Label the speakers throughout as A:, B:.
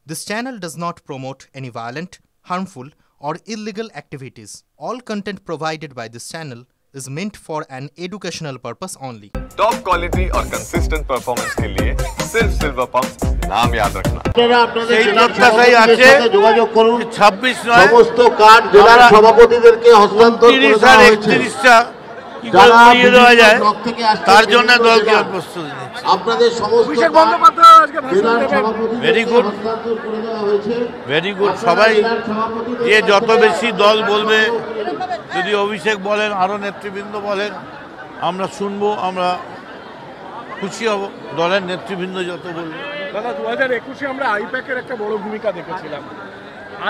A: This channel does not promote any violent, harmful, or illegal activities. All content provided by this channel is meant for an educational purpose only.
B: Top quality और consistent performance के लिए सिर्फ silver pump नाम याद रखना।
C: সেই প্রত্যাশাই আছে
D: যোগাযোগ করুন।
C: 26 নয়
D: সমস্ত কার্ড জেলার সভাপতিদেরকে হস্তান্তর করে
C: 29
D: দেওয়া
C: আর
D: হয়েছে।
C: 31টা কি করে
D: যারা
C: নিয়ে দেওয়া যায়
D: ব্লক থেকে আসছেন,
C: তার জন্য
D: বিভিন্ন
C: দলকে
D: জেলা।
C: প্রস্তুত নিচ্ছে।
D: আপনাদের সমস্ত
E: অভিষেক বন্দ্যোপাধ্যায় আজকে ভাষণ
D: জেলার
E: দেবেন।
D: সভাপতিদেরকে
C: Very good.
D: হস্তান্তর করে দেওয়া হয়েছে।
C: Very good.
D: আপনারা
C: সবাই
D: জেলার সভাপতিদের
C: যে যত
D: কাছে
C: বেশি দল বলবে,
D: হস্তান্তর
C: যদি অভিষেক বলেন, আরও নেতৃবৃন্দ বলেন, আমরা শুনবো, আমরা খুশি হব। দলের নেতৃবৃন্দ যত বলবে,
E: দাদা 2021-এ আমরা আইপ্যাকের একটা বড় ভূমিকা দেখেছিলাম।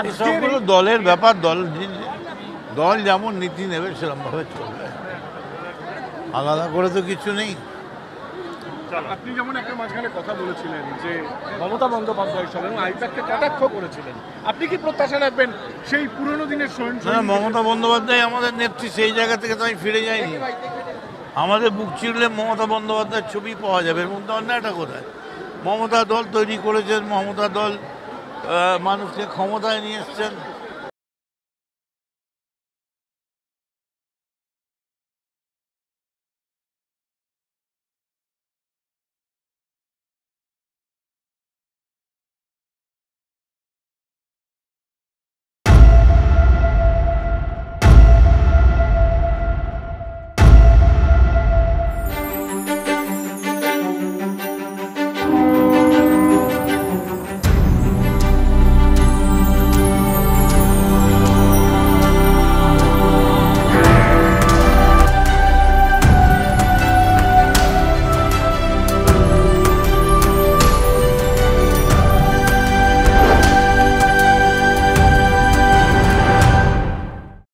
C: এই সবগুলো দলের ব্যাপার। দল যেমন নীতি নেবে সেরকমভাবে চলবে, আলাদা করে তো কিছু নেই।
E: আপনি যেমন একটা মাঝখানে কথা বলেছিলেন যে মমতা বন্দ্যোপাধ্যায় সঙ্গে আইপ্যাককে কটাক্ষ করেছিলেন, আপনি কি প্রত্যাশা রাখবেন সেই পুরনো দিনের
C: না, মমতা বন্দ্যোপাধ্যায় আমাদের নেত্রী, সেই জায়গা থেকে তো আমি ফিরে যাইনি। আমাদের বুক চিরলে মমতা বন্দ্যোপাধ্যায়ের ছবি পাওয়া যাবে। এর মধ্যে অন্যায়টা কোথায়? মমতা দল তৈরি করেছেন, মমতা দল মানুষকে ক্ষমতায় নিয়ে এসছেন।